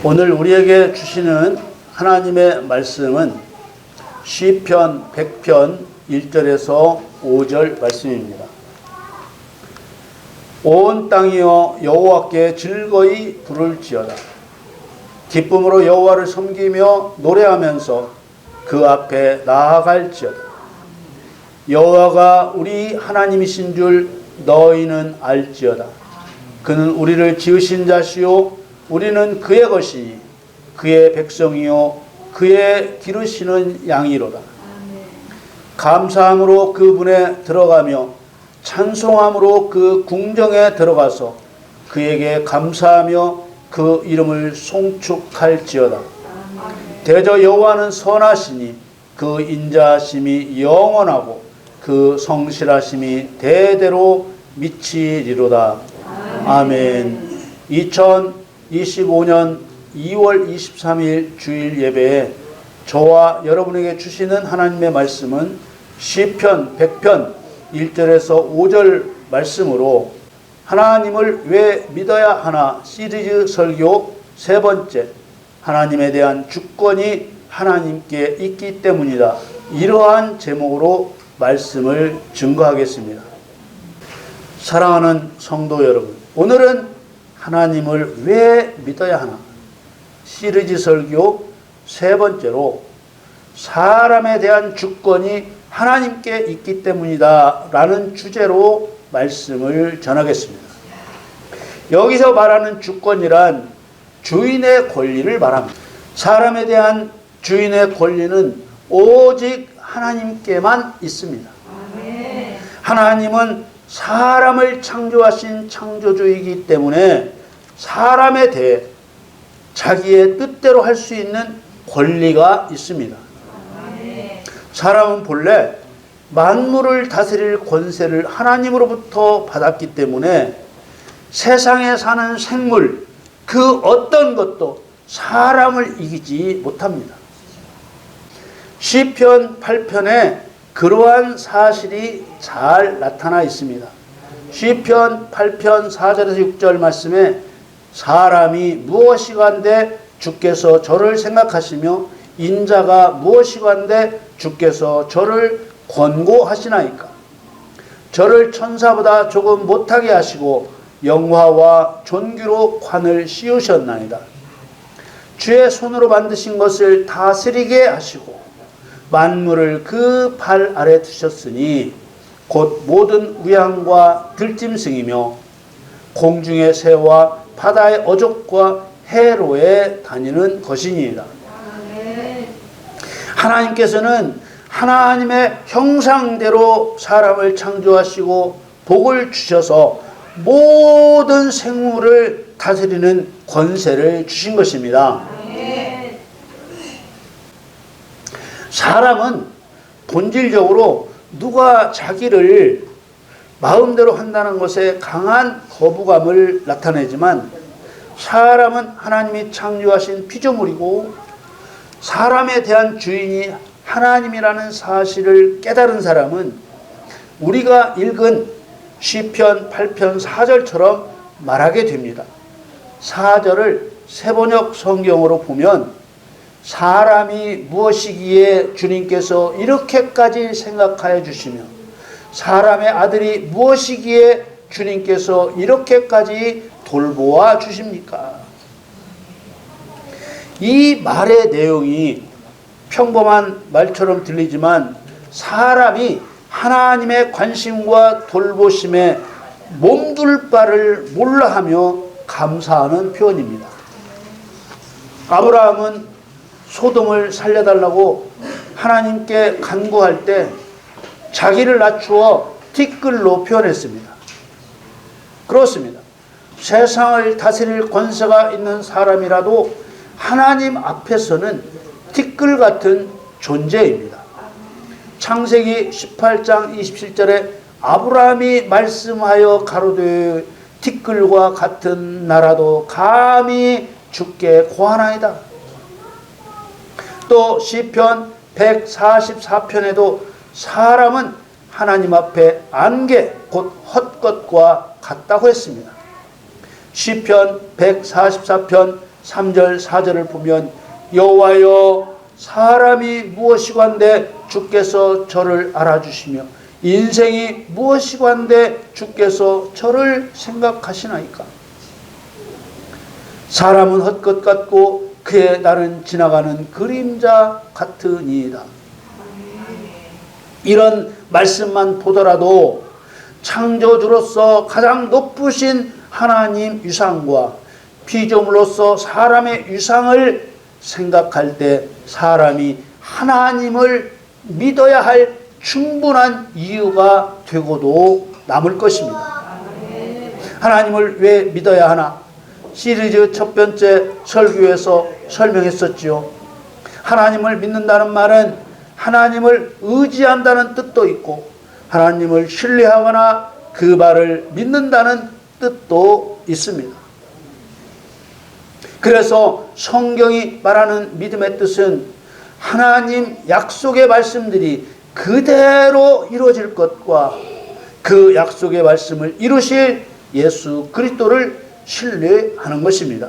오늘 우리에게 주시는 하나님의 말씀은 시편 100편 1절에서 5절 말씀입니다. 온 땅이여 여호와께 즐거이 부를지어다. 기쁨으로 여호와를 섬기며 노래하면서 그 앞에 나아갈지어다. 여호와가 우리 하나님이신 줄 너희는 알지어다. 그는 우리를 지으신 자시요 우리는 그의 것이니 그의 백성이요 그의 기르시는 양이로다. 감사함으로 그분에 들어가며 찬송함으로 그 궁정에 들어가서 그에게 감사하며 그 이름을 송축할지어다. 대저 여호와는 선하시니 그 인자하심이 영원하고 그 성실하심이 대대로 미치리로다. 아멘. 2025년 2월 23일 주일 예배에 저와 여러분에게 주시는 하나님의 말씀은 시편 100편 1절에서 5절 말씀으로 하나님을 왜 믿어야 하나 시리즈 설교 세 번째, 하나님에 대한 주권이 하나님께 있기 때문이다. 이러한 제목으로 말씀을 증거하겠습니다. 사랑하는 성도 여러분, 오늘은 하나님을 왜 믿어야 하나 시리즈 설교 세 번째로 사람에 대한 주권이 하나님께 있기 때문이다 라는 주제로 말씀을 전하겠습니다. 여기서 말하는 주권이란 주인의 권리를 말합니다. 사람에 대한 주인의 권리는 오직 하나님께만 있습니다. 하나님은 사람을 창조하신 창조주이기 때문에 사람에 대해 자기의 뜻대로 할 수 있는 권리가 있습니다. 사람은 본래 만물을 다스릴 권세를 하나님으로부터 받았기 때문에 세상에 사는 생물 그 어떤 것도 사람을 이기지 못합니다. 시편 8편에 그러한 사실이 잘 나타나 있습니다. 시편 8편 4절에서 6절 말씀에 사람이 무엇이간데 주께서 저를 생각하시며 인자가 무엇이간데 주께서 저를 권고하시나이까. 저를 천사보다 조금 못하게 하시고 영화와 존귀로 관을 씌우셨나이다. 주의 손으로 만드신 것을 다스리게 하시고 만물을 그 발 아래 두셨으니 곧 모든 우양과 들짐승이며 공중의 새와 바다의 어족과 해로에 다니는 것이니이다. 하나님께서는 하나님의 형상대로 사람을 창조하시고 복을 주셔서 모든 생물을 다스리는 권세를 주신 것입니다. 사람은 본질적으로 누가 자기를 마음대로 한다는 것에 강한 거부감을 나타내지만 사람은 하나님이 창조하신 피조물이고 사람에 대한 주인이 하나님이라는 사실을 깨달은 사람은 우리가 읽은 시편 8편 4절처럼 말하게 됩니다. 4절을 세번역 성경으로 보면 사람이 무엇이기에 주님께서 이렇게까지 생각하여 주시며 사람의 아들이 무엇이기에 주님께서 이렇게까지 돌보아 주십니까? 이 말의 내용이 평범한 말처럼 들리지만 사람이 하나님의 관심과 돌보심에 몸둘 바를 몰라하며 감사하는 표현입니다. 아브라함은 소돔을 살려달라고 하나님께 간구할 때 자기를 낮추어 티끌로 표현했습니다. 그렇습니다. 세상을 다스릴 권세가 있는 사람이라도 하나님 앞에서는 티끌 같은 존재입니다. 창세기 18장 27절에 아브라함이 말씀하여 가로되 티끌과 같은 나라도 감히 주께 고하나이다. 또 시편 144편에도 사람은 하나님 앞에 안개 곧 헛것과 같다고 했습니다. 시편 144편 3절 4절을 보면 여호와여 사람이 무엇이관데 주께서 저를 알아주시며 인생이 무엇이관데 주께서 저를 생각하시나이까. 사람은 헛것 같고 그의 날은 지나가는 그림자 같으니이다. 이런 말씀만 보더라도 창조주로서 가장 높으신 하나님 위상과 피조물로서 사람의 위상을 생각할 때 사람이 하나님을 믿어야 할 충분한 이유가 되고도 남을 것입니다. 하나님을 왜 믿어야 하나? 시리즈 첫 번째 설교에서 설명했었지요. 하나님을 믿는다는 말은 하나님을 의지한다는 뜻도 있고 하나님을 신뢰하거나 그 말을 믿는다는 뜻도 있습니다. 그래서 성경이 말하는 믿음의 뜻은 하나님 약속의 말씀들이 그대로 이루어질 것과 그 약속의 말씀을 이루실 예수 그리스도를 신뢰하는 것입니다.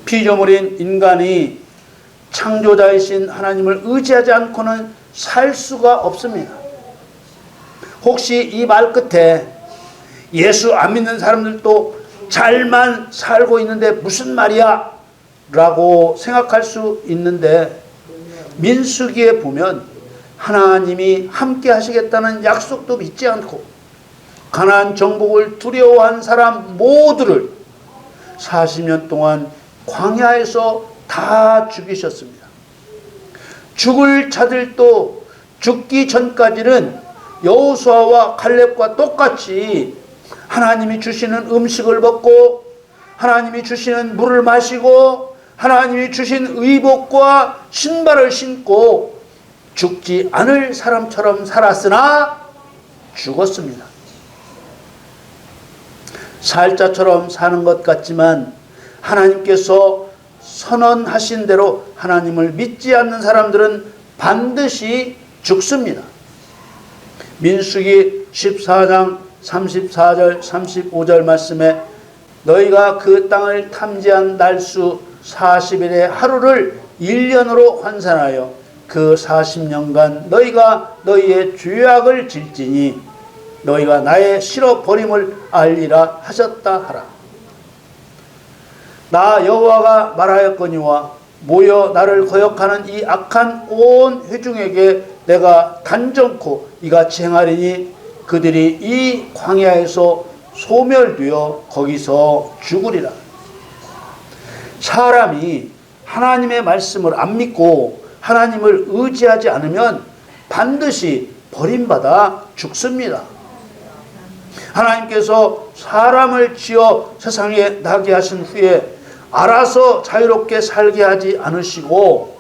피조물인 인간이 창조자이신 하나님을 의지하지 않고는 살 수가 없습니다. 혹시 이 말 끝에 예수 안 믿는 사람들도 잘만 살고 있는데 무슨 말이야? 라고 생각할 수 있는데 민수기에 보면 하나님이 함께 하시겠다는 약속도 믿지 않고 가나안 정복을 두려워한 사람 모두를 40년 동안 광야에서 다 죽이셨습니다. 죽을 자들도 죽기 전까지는 여호수아와 갈렙과 똑같이 하나님이 주시는 음식을 먹고 하나님이 주시는 물을 마시고 하나님이 주신 의복과 신발을 신고 죽지 않을 사람처럼 살았으나 죽었습니다. 살자처럼 사는 것 같지만 하나님께서 선언하신 대로 하나님을 믿지 않는 사람들은 반드시 죽습니다. 민수기 14장 34절 35절 말씀에 너희가 그 땅을 탐지한 날수 40일의 하루를 1년으로 환산하여 그 40년간 너희가 너희의 죄악을 질지니 너희가 나의 싫어버림을 알리라 하셨다 하라. 나 여호와가 말하였거니와 모여 나를 거역하는 이 악한 온 회중에게 내가 단정코 이같이 행하리니 그들이 이 광야에서 소멸되어 거기서 죽으리라. 사람이 하나님의 말씀을 안 믿고 하나님을 의지하지 않으면 반드시 버림받아 죽습니다. 하나님께서 사람을 지어 세상에 나게 하신 후에 알아서 자유롭게 살게 하지 않으시고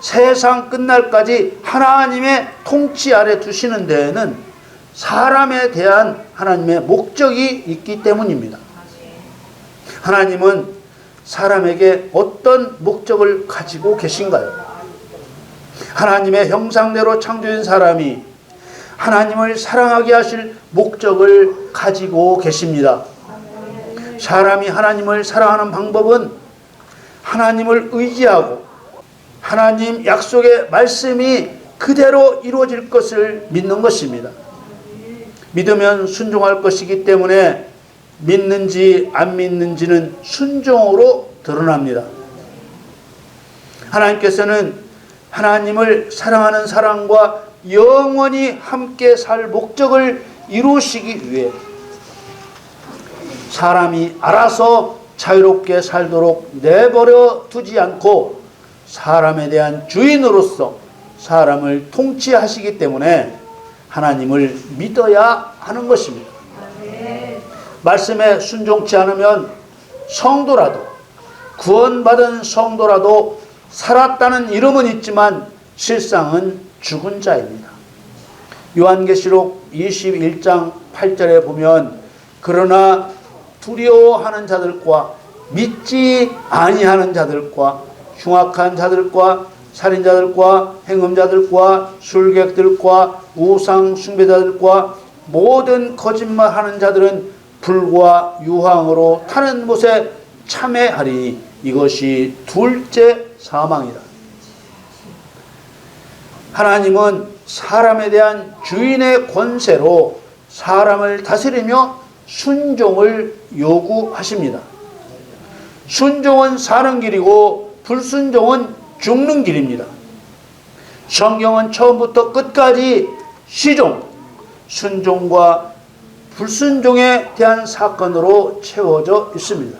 세상 끝날까지 하나님의 통치 아래 두시는 데에는 사람에 대한 하나님의 목적이 있기 때문입니다. 하나님은 사람에게 어떤 목적을 가지고 계신가요? 하나님의 형상대로 창조된 사람이 하나님을 사랑하게 하실 목적을 가지고 계십니다. 사람이 하나님을 사랑하는 방법은 하나님을 의지하고 하나님 약속의 말씀이 그대로 이루어질 것을 믿는 것입니다. 믿으면 순종할 것이기 때문에 믿는지 안 믿는지는 순종으로 드러납니다. 하나님께서는 하나님을 사랑하는 사람과 영원히 함께 살 목적을 이루시기 위해 사람이 알아서 자유롭게 살도록 내버려 두지 않고 사람에 대한 주인으로서 사람을 통치하시기 때문에 하나님을 믿어야 하는 것입니다. 말씀에 순종치 않으면 성도라도 구원받은 성도라도 살았다는 이름은 있지만 실상은 죽은 자입니다. 요한계시록 21장 8절에 보면 그러나 두려워하는 자들과 믿지 아니하는 자들과 흉악한 자들과 살인자들과 행음자들과 술객들과 우상 숭배자들과 모든 거짓말하는 자들은 불과 유황으로 타는 못에 참회하리니 이것이 둘째 사망이다. 하나님은 사람에 대한 주인의 권세로 사람을 다스리며 순종을 요구하십니다. 순종은 사는 길이고 불순종은 죽는 길입니다. 성경은 처음부터 끝까지 시종, 순종과 불순종에 대한 사건으로 채워져 있습니다.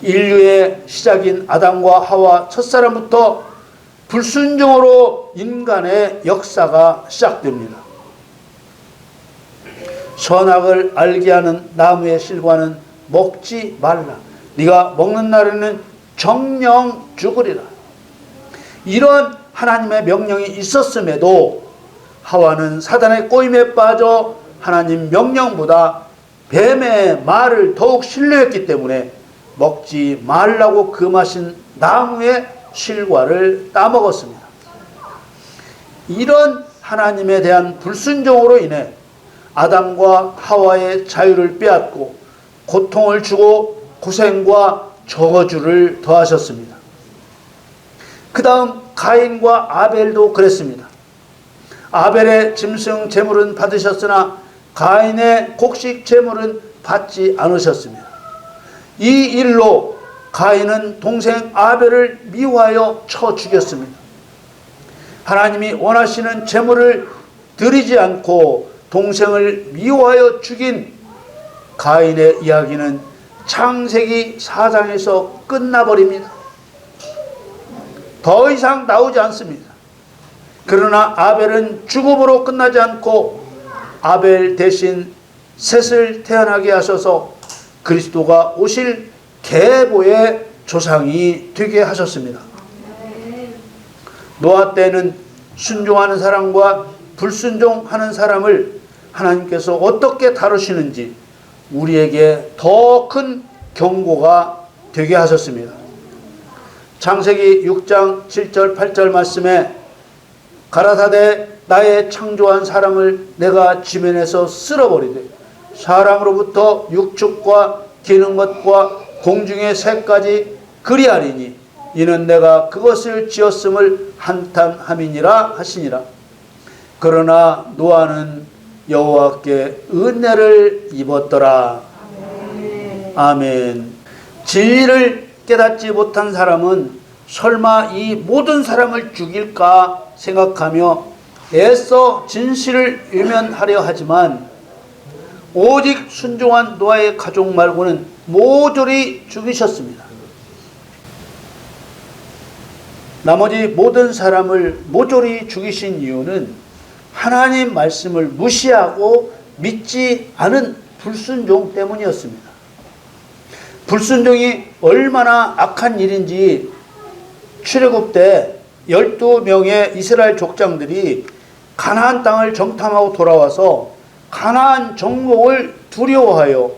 인류의 시작인 아담과 하와 첫사람부터 불순종으로 인간의 역사가 시작됩니다. 선악을 알게 하는 나무의 실과는 먹지 말라. 네가 먹는 날에는 정령 죽으리라. 이런 하나님의 명령이 있었음에도 하와는 사단의 꼬임에 빠져 하나님 명령보다 뱀의 말을 더욱 신뢰했기 때문에 먹지 말라고 금하신 나무의 실과를 따먹었습니다. 이런 하나님에 대한 불순종으로 인해 아담과 하와의 자유를 빼앗고 고통을 주고 고생과 저주를 더하셨습니다. 그 다음 가인과 아벨도 그랬습니다. 아벨의 짐승 제물은 받으셨으나 가인의 곡식 제물은 받지 않으셨습니다. 이 일로 가인은 동생 아벨을 미워하여 쳐 죽였습니다. 하나님이 원하시는 제물을 드리지 않고 동생을 미워하여 죽인 가인의 이야기는 창세기 4장에서 끝나버립니다. 더 이상 나오지 않습니다. 그러나 아벨은 죽음으로 끝나지 않고 아벨 대신 셋을 태어나게 하셔서 그리스도가 오실 계보의 조상이 되게 하셨습니다. 노아 때는 순종하는 사람과 불순종하는 사람을 하나님께서 어떻게 다루시는지 우리에게 더 큰 경고가 되게 하셨습니다. 창세기 6장 7절 8절 말씀에 가라사대 나의 창조한 사람을 내가 지면에서 쓸어버리되 사람으로부터 육축과 기는 것과 공중의 새까지 그리하리니 이는 내가 그것을 지었음을 한탄함이니라 하시니라. 그러나 노아는 여호와께 은혜를 입었더라. 아멘. 진리를 깨닫지 못한 사람은 설마 이 모든 사람을 죽일까 생각하며 애써 진실을 외면하려 하지만 오직 순종한 노아의 가족 말고는 모조리 죽이셨습니다. 나머지 모든 사람을 모조리 죽이신 이유는 하나님 말씀을 무시하고 믿지 않은 불순종 때문이었습니다. 불순종이 얼마나 악한 일인지 출애굽 때 12명의 이스라엘 족장들이 가나안 땅을 정탐하고 돌아와서 가나안 정복을 두려워하여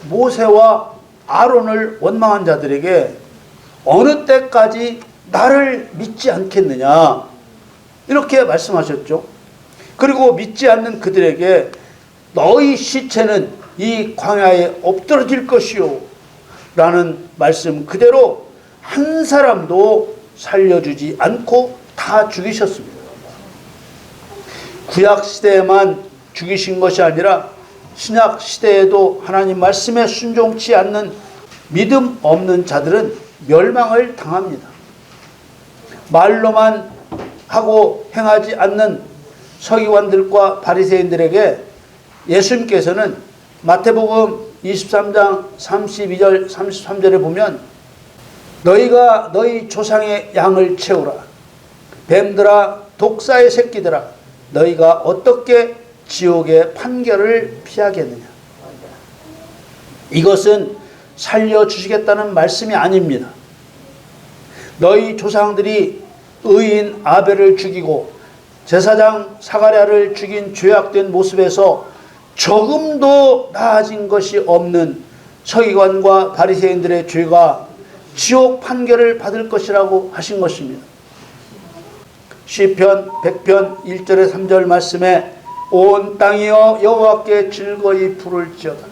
모세와 아론을 원망한 자들에게 어느 때까지 나를 믿지 않겠느냐 이렇게 말씀하셨죠. 그리고 믿지 않는 그들에게 너희 시체는 이 광야에 엎드러질 것이요 라는 말씀 그대로 한 사람도 살려주지 않고 다 죽이셨습니다. 구약 시대에만 죽이신 것이 아니라 신약 시대에도 하나님 말씀에 순종치 않는 믿음 없는 자들은 멸망을 당합니다. 말로만 하고 행하지 않는 서기관들과 바리새인들에게 예수님께서는 마태복음 23장 32절 33절에 보면 너희가 너희 조상의 양을 채우라. 뱀들아 독사의 새끼들아 너희가 어떻게 지옥의 판결을 피하겠느냐. 이것은 살려주시겠다는 말씀이 아닙니다. 너희 조상들이 의인 아벨을 죽이고 제사장 사가랴를 죽인 죄악된 모습에서 조금도 나아진 것이 없는 서기관과 바리새인들의 죄가 지옥 판결을 받을 것이라고 하신 것입니다. 시편 100편 1절에 3절 말씀에 온 땅이여 여호와께 즐거이 부를지어다.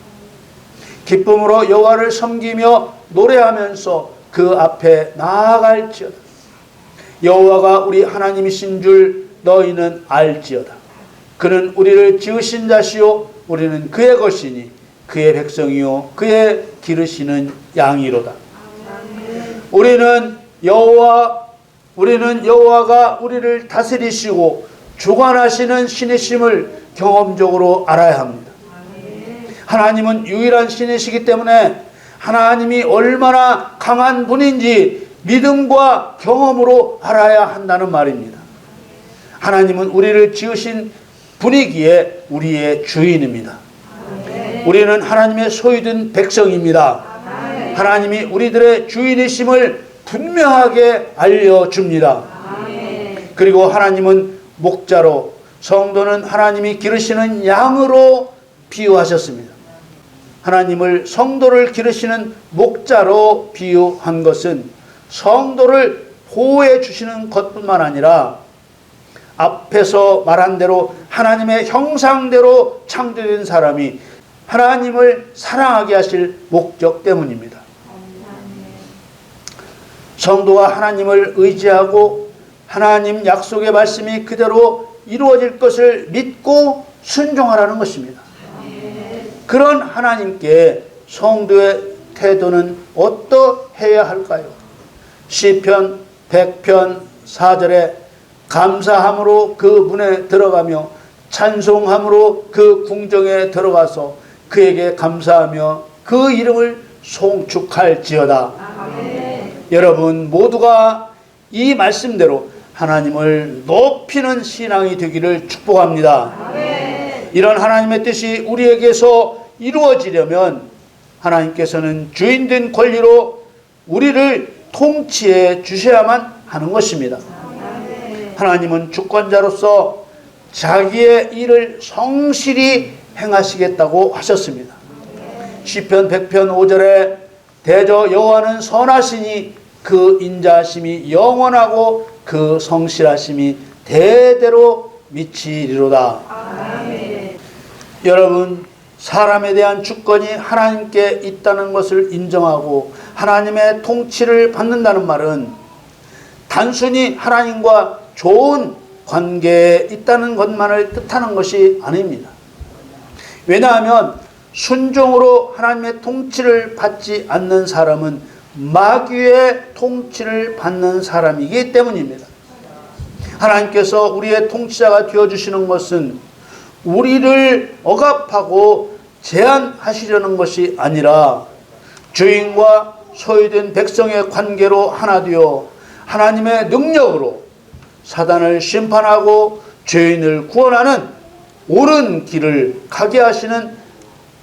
기쁨으로 여호와를 섬기며 노래하면서 그 앞에 나아갈지어다. 여호와가 우리 하나님이신 줄 너희는 알지어다. 그는 우리를 지으신 자시요 우리는 그의 것이니 그의 백성이요 그의 기르시는 양이로다. 우리는 여호와가 우리를 다스리시고 주관하시는 신이심을 경험적으로 알아야 합니다. 하나님은 유일한 신이시기 때문에 하나님이 얼마나 강한 분인지 믿음과 경험으로 알아야 한다는 말입니다. 하나님은 우리를 지으신 분이기에 우리의 주인입니다. 우리는 하나님의 소유된 백성입니다. 하나님이 우리들의 주인이심을 분명하게 알려줍니다. 그리고 하나님은 목자로, 성도는 하나님이 기르시는 양으로 비유하셨습니다. 하나님을 성도를 기르시는 목자로 비유한 것은 성도를 보호해 주시는 것뿐만 아니라 앞에서 말한 대로 하나님의 형상대로 창조된 사람이 하나님을 사랑하게 하실 목적 때문입니다. 성도가 하나님을 의지하고 하나님 약속의 말씀이 그대로 이루어질 것을 믿고 순종하라는 것입니다. 그런 하나님께 성도의 태도는 어떠해야 할까요? 시편 100편 4절에 감사함으로 그 문에 들어가며 찬송함으로 그 궁정에 들어가서 그에게 감사하며 그 이름을 송축할지어다. 여러분 모두가 이 말씀대로 하나님을 높이는 신앙이 되기를 축복합니다. 이런 하나님의 뜻이 우리에게서 이루어지려면 하나님께서는 주인된 권리로 우리를 통치해 주셔야만 하는 것입니다. 하나님은 주권자로서 자기의 일을 성실히 행하시겠다고 하셨습니다. 시편 100편 5절에 대저 여호와는 선하시니 그 인자하심이 영원하고 그 성실하심이 대대로 미치리로다. 여러분, 사람에 대한 주권이 하나님께 있다는 것을 인정하고 하나님의 통치를 받는다는 말은 단순히 하나님과 좋은 관계에 있다는 것만을 뜻하는 것이 아닙니다. 왜냐하면 순종으로 하나님의 통치를 받지 않는 사람은 마귀의 통치를 받는 사람이기 때문입니다. 하나님께서 우리의 통치자가 되어주시는 것은 우리를 억압하고 제한하시려는 것이 아니라 주인과 소유된 백성의 관계로 하나 되어 하나님의 능력으로 사단을 심판하고 죄인을 구원하는 옳은 길을 가게 하시는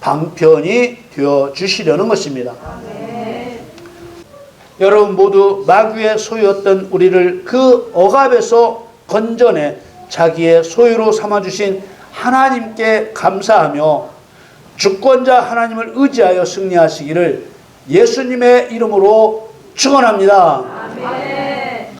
방편이 되어 주시려는 것입니다. 여러분 모두 마귀의 소유였던 우리를 그 억압에서 건져내 자기의 소유로 삼아주신 하나님께 감사하며 주권자 하나님을 의지하여 승리하시기를 예수님의 이름으로 축원합니다.